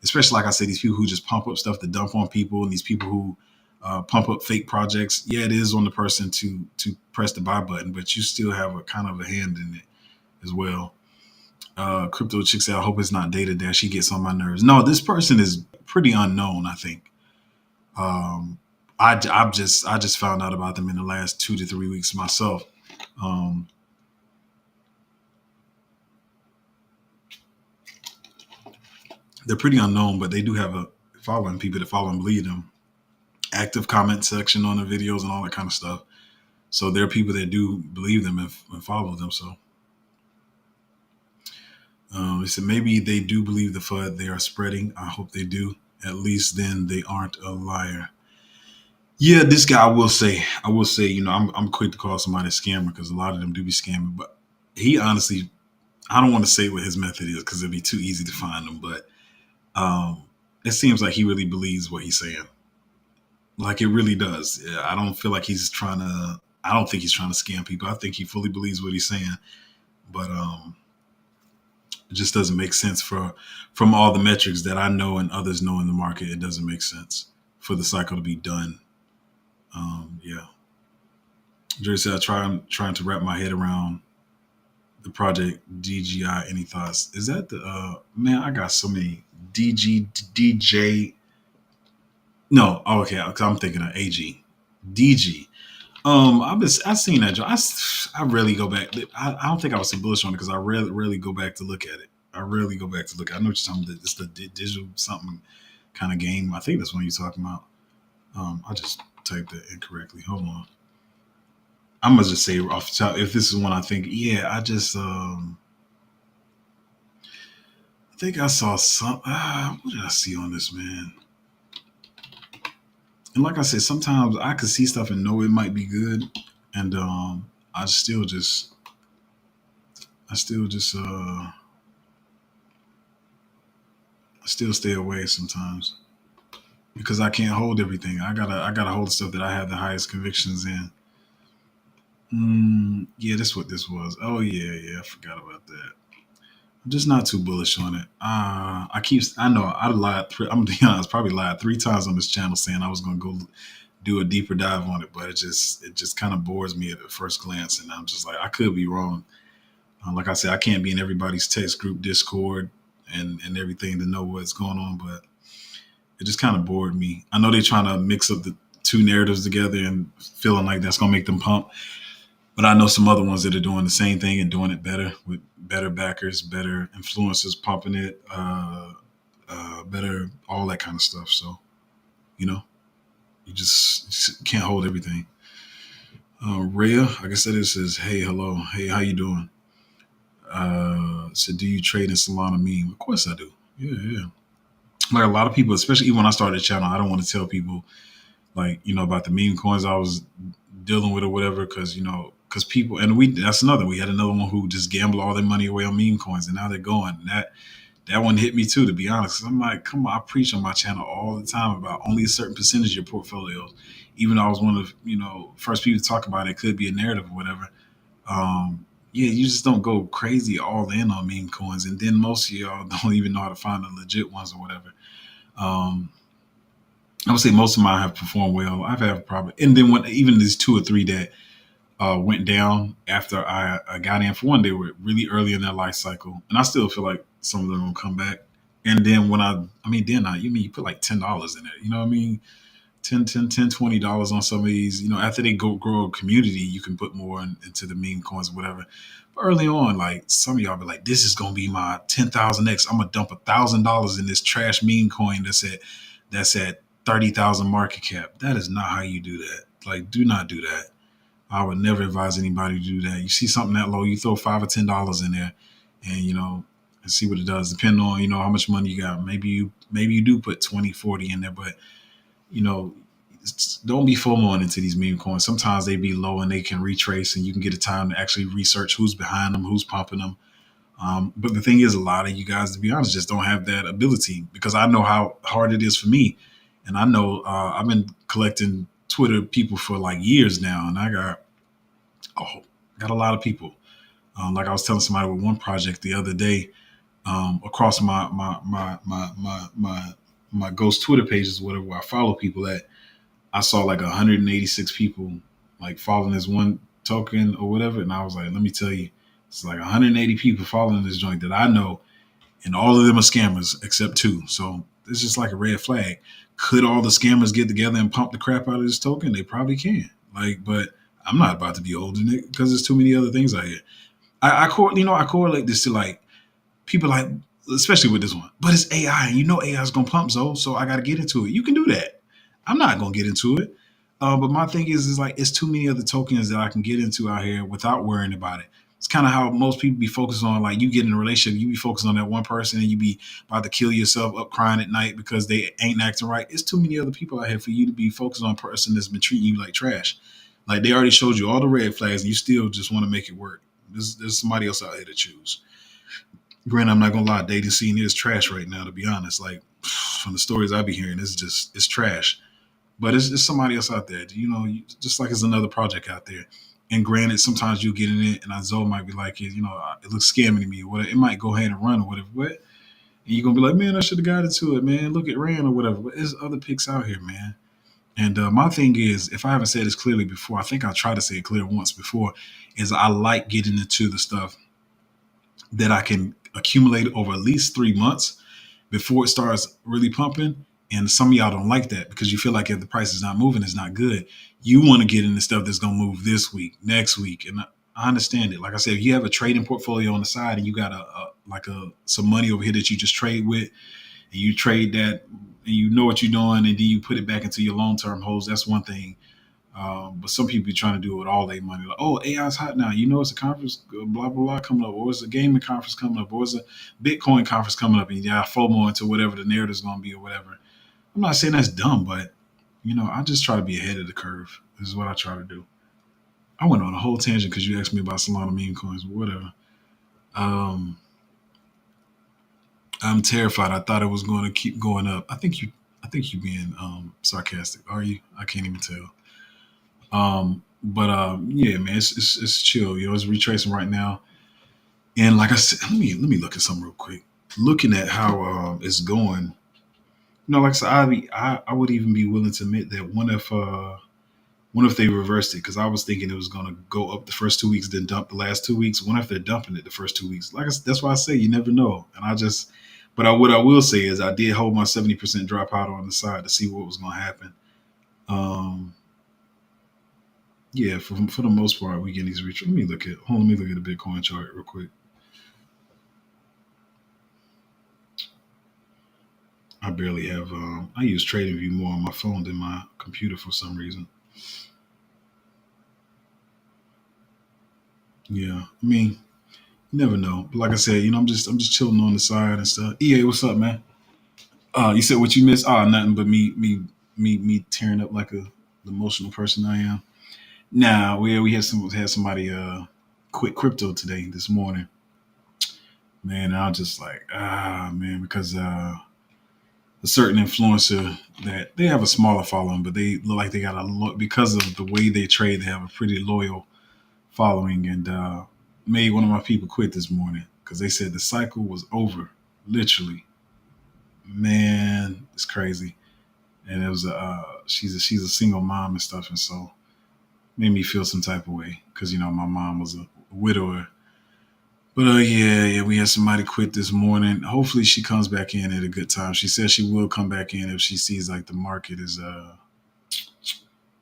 [SPEAKER 1] Especially like I say, these people who just pump up stuff to dump on people, and these people who pump up fake projects. Yeah, it is on the person to press the buy button, but you still have a kind of a hand in it as well. Crypto chick said, "I hope it's not Data Dash. He gets on my nerves." No, this person is pretty unknown. I think. I just found out about them in the last 2 to 3 weeks myself. Um, they're pretty unknown, but they do have a following, people that follow and believe them. Active comment section on the videos and all that kind of stuff. So there are people that do believe them and follow them. So they said maybe they do believe the FUD they are spreading. I hope they do. At least then they aren't a liar. Yeah, this guy, I will say, I'm quick to call somebody a scammer because a lot of them do be scamming. But he honestly, I don't want to say what his method is because it'd be too easy to find them. But it seems like he really believes what he's saying. Like it really does. Yeah, I don't feel like he's trying to. I don't think he's trying to scam people. I think he fully believes what he's saying. But it just doesn't make sense from all the metrics that I know and others know in the market. It doesn't make sense for the cycle to be done. Yeah. Jerry said, I'm trying to wrap my head around the project DGI. Any thoughts? Is that the man? I got so many DJ. No, oh, okay. I'm thinking of AG, DG. I've seen that. I rarely go back. I don't think I was so bullish on it because I rarely go back to look at it. I rarely go back to look. I know what you're talking about. It's the digital something kind of game. I think that's what you're talking about. I just typed it incorrectly. Hold on. I'm gonna just say off the top, if this is one I think, yeah, I just I think I saw some. What did I see on this, man? And like I said, sometimes I could see stuff and know it might be good, and I still just, I still just, I still stay away sometimes because I can't hold everything. I gotta hold the stuff that I have the highest convictions in. Yeah, that's what this was. Oh yeah, I forgot about that. I'm just not too bullish on it. I know I lied. I'm gonna be honest, probably lied 3 times on this channel saying I was gonna go do a deeper dive on it, but it just kind of bores me at the first glance, and I'm just like I could be wrong. Like I said, I can't be in everybody's text group Discord and everything to know what's going on, but it just kind of bored me. I know they're trying to mix up the two narratives together and feeling like that's gonna make them pump. But I know some other ones that are doing the same thing and doing it better with better backers, better influencers pumping it, better all that kind of stuff. So you know, you just can't hold everything. Rhea, I guess that is says, "Hey, hello, hey, how you doing?" So do you trade in Solana meme? Of course I do. Yeah, yeah. Like a lot of people, especially when I started the channel, I don't want to tell people like about the meme coins I was dealing with or whatever, because because people, and that's another, we had another one who just gambled all their money away on meme coins, and now they're going. And that one hit me too, to be honest. 'Cause I'm like, come on, I preach on my channel all the time about only a certain percentage of your portfolio. Even though I was one of first people to talk about it, could be a narrative or whatever. Yeah, you just don't go crazy all in on meme coins, and then most of y'all don't even know how to find the legit ones or whatever. Um, I would say most of mine have performed well. I've had probably, and then when even these two or three that went down after I got in, for one, they were really early in their life cycle, and I still feel like some of them will come back. And then when I mean, then you mean you put like $10 in it, you know what I mean? 20 dollars on some of these, after they go grow a community, you can put more into the meme coins or whatever. But early on, like some of y'all be like, this is gonna be my 10,000x. I'm gonna dump $1,000 in this trash meme coin that's at 30,000 market cap. That is not how you do that. Like, do not do that. I would never advise anybody to do that. You see something that low, you throw $5 or $10 in there, and and see what it does. Depending on how much money you got. Maybe you do put 20, 40 in there, but you know, don't be FOMOing into these meme coins. Sometimes they be low and they can retrace, and you can get a time to actually research who's behind them, who's pumping them. But the thing is, a lot of you guys, to be honest, just don't have that ability, because I know how hard it is for me. And I know I've been collecting Twitter people for like years now, and I got a lot of people. Like I was telling somebody with one project the other day, across my ghost Twitter pages, whatever, where I follow people at, I saw like 186 people like following this one token or whatever, and I was like, let me tell you, it's like 180 people following this joint that I know, and all of them are scammers except two. So it's just like a red flag. Could all the scammers get together and pump the crap out of this token? They probably can. Like, but I'm not about to be holding it because there's too many other things out here. I correlate this to like people like, especially with this one, but it's AI, and AI is gonna pump, so I got to get into it. You can do that. I'm not gonna get into it. But my thing is like it's too many other tokens that I can get into out here without worrying about it. It's kind of how most people be focused on, like, you get in a relationship, you be focused on that one person, and you be about to kill yourself up crying at night because they ain't acting right. It's too many other people out here for you to be focused on a person that's been treating you like trash. Like, they already showed you all the red flags, and you still just want to make it work. There's somebody else out here to choose. Granted, I'm not gonna lie, dating scene is trash right now. To be honest, like from the stories I be hearing, it's trash. But it's somebody else out there, just like it's another project out there. And granted, sometimes you get in it, and Zoe might be like, it looks scammy to me, or whatever. It might go ahead and run or whatever. But and you're gonna be like, man, I should have got into it, man. Look, it ran or whatever. But there's other picks out here, man. And my thing is, if I haven't said this clearly before, I think I tried to say it clear once before, is I like getting into the stuff that I can accumulate over at least 3 months before it starts really pumping. And some of y'all don't like that because you feel like if the price is not moving, it's not good. You want to get into stuff that's going to move this week, next week. And I understand it. Like I said, if you have a trading portfolio on the side and you got some money over here that you just trade with, and you trade that, and you know what you're doing, and then you put it back into your long-term holds, that's one thing. But some people be trying to do it with all their money. Like, oh, AI's hot now. It's a conference, blah, blah, blah, coming up. Or it's a gaming conference coming up. Or it's a Bitcoin conference coming up. And you got FOMO into whatever the narrative's going to be or whatever. I'm not saying that's dumb, but, I just try to be ahead of the curve. This is what I try to do. I went on a whole tangent because you asked me about Solana meme coins, but whatever. Um, I'm terrified. I thought it was going to keep going up. I think you being sarcastic. Are you? I can't even tell. But yeah, man, it's chill. It's retracing right now. And like I said, let me look at something real quick. Looking at how it's going, like I said, I would even be willing to admit that what if they reversed it? Because I was thinking it was gonna go up the first 2 weeks, then dump the last 2 weeks. What if they're dumping it the first 2 weeks? That's why I say you never know. And what I will say is I did hold my 70% dry powder on the side to see what was gonna happen. Um, Yeah, for the most part, we get these reach. Let me look at. Hold on, let me look at the Bitcoin chart real quick. I barely have. I use TradingView more on my phone than my computer for some reason. Yeah, I mean, you never know. But like I said, I'm just chilling on the side and stuff. EA, what's up, man? You said what you missed? Nothing but me tearing up like the emotional person I am. Nah, we had somebody quit crypto today this morning. Man, I was just like, man, because a certain influencer that they have a smaller following, but they look like they got a lot because of the way they trade. They have a pretty loyal following, and made one of my people quit this morning because they said the cycle was over. Literally, man, it's crazy. And it was she's a single mom and stuff, and so made me feel some type of way because my mom was a widower. But yeah, we had somebody quit this morning. Hopefully, she comes back in at a good time. She says she will come back in if she sees like the market is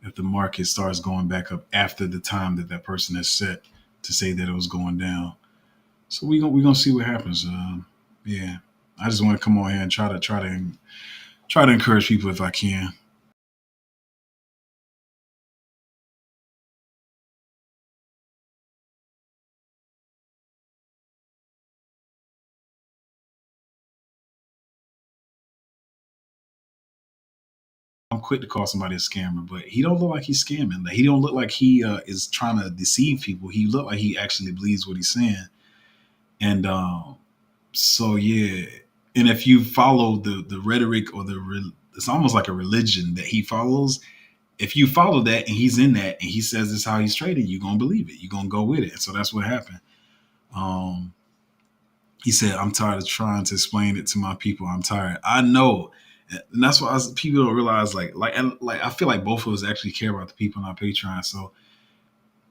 [SPEAKER 1] if the market starts going back up after the time that that person has set to say that it was going down. So we gonna see what happens. Yeah, I just want to come on here and try to encourage people if I can. I'm quick to call somebody a scammer, but he don't look like he's scamming. Like, he don't look like he is trying to deceive people. He look like he actually believes what he's saying. And so yeah, and if you follow the rhetoric or it's almost like a religion that he follows. If you follow that and he's in that and he says this is how he's trading, you're gonna believe it. You're gonna go with it. And so that's what happened. Um, he said, "I'm tired of trying to explain it to my people. I'm tired. I know." And that's why people don't realize, like I feel like both of us actually care about the people on our Patreon. So,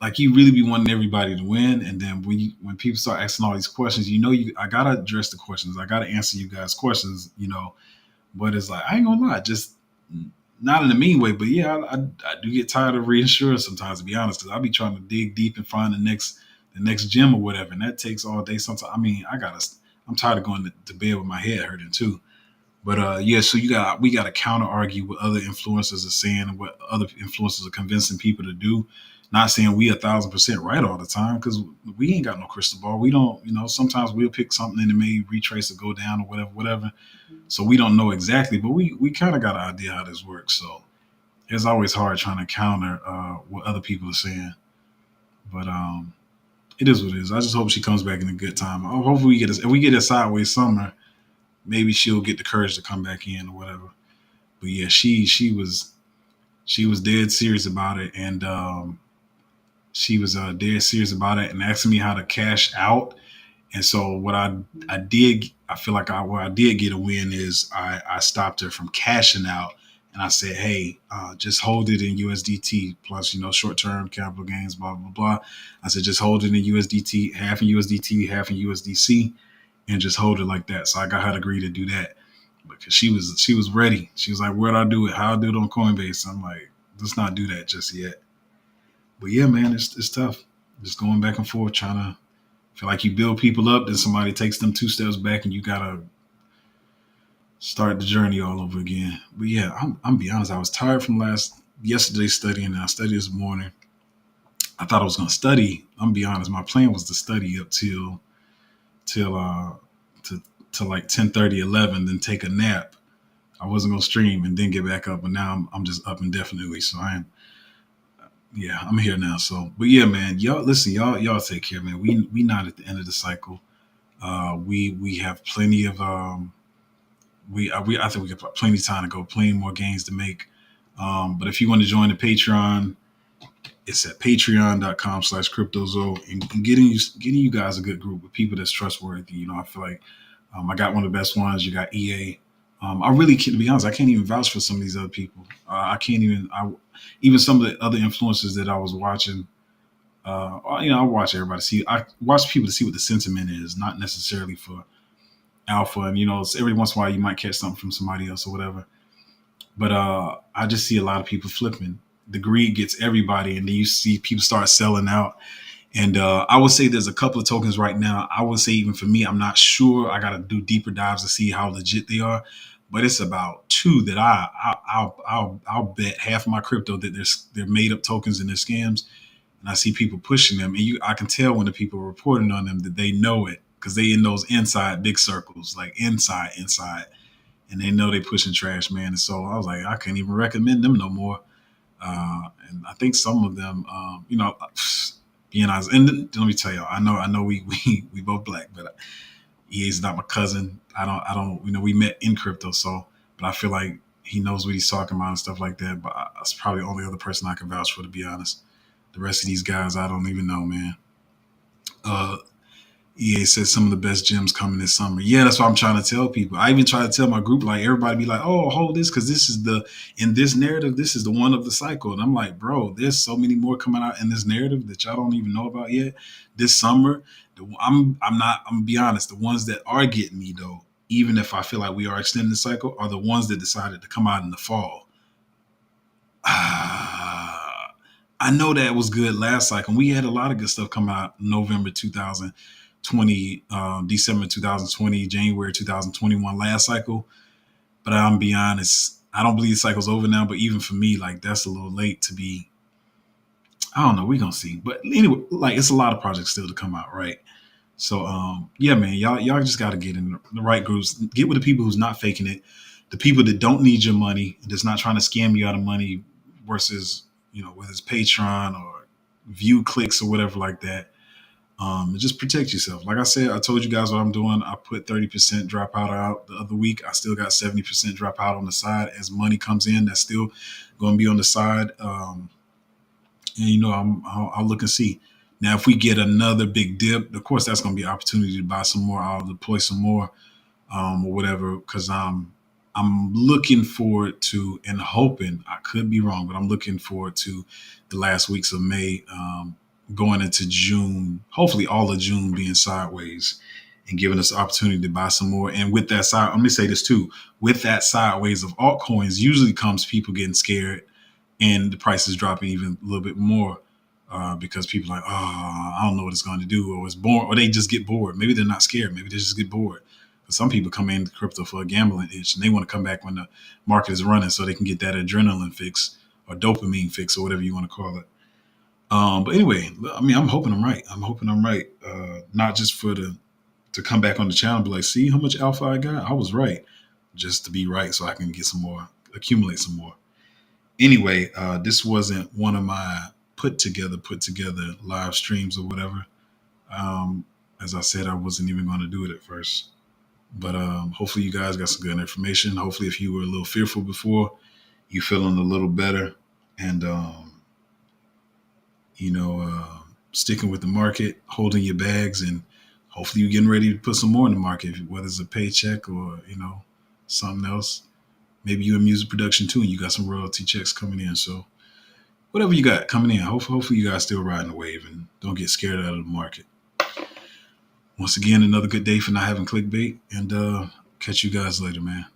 [SPEAKER 1] like, you really be wanting everybody to win, and then when people start asking all these questions, I gotta address the questions. I gotta answer you guys' questions. But it's like, I ain't gonna lie, just not in a mean way, but yeah, I do get tired of reinsurance sometimes, to be honest, because I'll be trying to dig deep and find the next gem or whatever, and that takes all day. Sometimes, I mean, I'm tired of going to bed with my head hurting too. But yeah, so we got to counter argue what other influencers are saying and what other influencers are convincing people to do. Not saying we 1,000% right all the time because we ain't got no crystal ball. We don't, sometimes we'll pick something and it may retrace or go down or whatever. So we don't know exactly, but we kind of got an idea how this works. So it's always hard trying to counter what other people are saying. But it is what it is. I just hope she comes back in a good time. Hopefully if we get a sideways summer, maybe she'll get the courage to come back in or whatever. But yeah, she was dead serious about it, and she was dead serious about it and asking me how to cash out. And so what I did, I feel like where I did get a win is I stopped her from cashing out, and I said, hey, just hold it in USDT plus short term capital gains, blah blah blah. I said just hold it in USDT, half in USDT, half in USDC, and just hold it like that. So I got her to agree to do that because she was ready. She was like, where do I do it? How I do it on Coinbase? I'm like, let's not do that just yet. But yeah, man, it's tough. Just going back and forth, trying to feel like you build people up, then somebody takes them two steps back, and you gotta start the journey all over again. But yeah, I'm be honest. I was tired from yesterday's studying, and I studied this morning. I thought I was gonna study. I'm be honest. My plan was to study up till to like 10:30, 11, then take a nap. I wasn't gonna stream and then get back up, but now I'm just up indefinitely. So yeah, I'm here now. So, but yeah, man, y'all listen, y'all take care, man. We not at the end of the cycle. We have plenty of I think we got plenty of time to go, plenty more gains to make. But if you want to join the Patreon, it's at patreon.com/cryptozo, and getting you guys a good group of people that's trustworthy. I feel like I got one of the best ones. You got EA. I really can't, to be honest, I can't even vouch for some of these other people. I can't even. Even some of the other influencers that I was watching. I watch everybody see. I watch people to see what the sentiment is, not necessarily for alpha. And it's every once in a while you might catch something from somebody else or whatever. But I just see a lot of people flipping, the greed gets everybody, and then you see people start selling out. And I would say there's a couple of tokens right now. I would say even for me, I'm not sure. I got to do deeper dives to see how legit they are. But it's about two that I'll bet half my crypto that they're made up tokens and they're scams. And I see people pushing them, and I can tell when the people are reporting on them that they know it because they in those inside big circles, like inside, and they know they pushing trash, man. And so I was like, I can't even recommend them no more. And I think some of them, being honest, and let me tell you, I know we both black, but EA's not my cousin. I don't, we met in crypto, so, but I feel like he knows what he's talking about and stuff like that. But that's probably the only other person I can vouch for, to be honest. The rest of these guys, I don't even know, man. Uh, EA said some of the best gyms coming this summer. Yeah, that's what I'm trying to tell people. I even try to tell my group, like everybody be like, oh, hold this, because this is in this narrative, this is the one of the cycle. And I'm like, bro, there's so many more coming out in this narrative that y'all don't even know about yet. This summer, I'm gonna be honest, the ones that are getting me though, even if I feel like we are extending the cycle, are the ones that decided to come out in the fall. I know that was good last cycle. We had a lot of good stuff come out November 2020, December 2020, January 2021 last cycle. But I'm be honest, I don't believe the cycle's over now. But even for me, like that's a little late to be. I don't know. We're gonna see. But anyway, like it's a lot of projects still to come out, right? So yeah, man, y'all just gotta get in the right groups. Get with the people who's not faking it, the people that don't need your money, that's not trying to scam you out of money, versus whether it's Patreon or view clicks or whatever like that. And just protect yourself. Like I said, I told you guys what I'm doing. I put 30% dropout out the other week. I still got 70% dropout on the side as money comes in. That's still going to be on the side. And I'll look and see. Now, if we get another big dip, of course, that's going to be an opportunity to buy some more. I'll deploy some more, or whatever, because I'm looking forward to and hoping, I could be wrong, but I'm looking forward to the last weeks of May, going into June, hopefully all of June being sideways and giving us the opportunity to buy some more. And with that side, let me say this too, with that sideways of altcoins usually comes people getting scared and the price is dropping even a little bit more, because people are like, oh, I don't know what it's going to do, or it's bored, or they just get bored. Maybe they're not scared. Maybe they just get bored. But some people come into crypto for a gambling itch, and they want to come back when the market is running so they can get that adrenaline fix or dopamine fix or whatever you want to call it. But anyway, I mean, I'm hoping I'm right. I'm hoping I'm right. Not just to come back on the channel and be like, see how much alpha I got? I was right. Just to be right so I can get some more, accumulate some more. Anyway, this wasn't one of my put together live streams or whatever. As I said, I wasn't even going to do it at first. But hopefully you guys got some good information. Hopefully if you were a little fearful before, you feeling a little better. And, sticking with the market, holding your bags, and hopefully you're getting ready to put some more in the market, whether it's a paycheck or, something else. Maybe you're in music production too, and you got some royalty checks coming in. So whatever you got coming in, hopefully you guys still riding the wave and don't get scared out of the market. Once again, another good day for not having clickbait, and catch you guys later, man.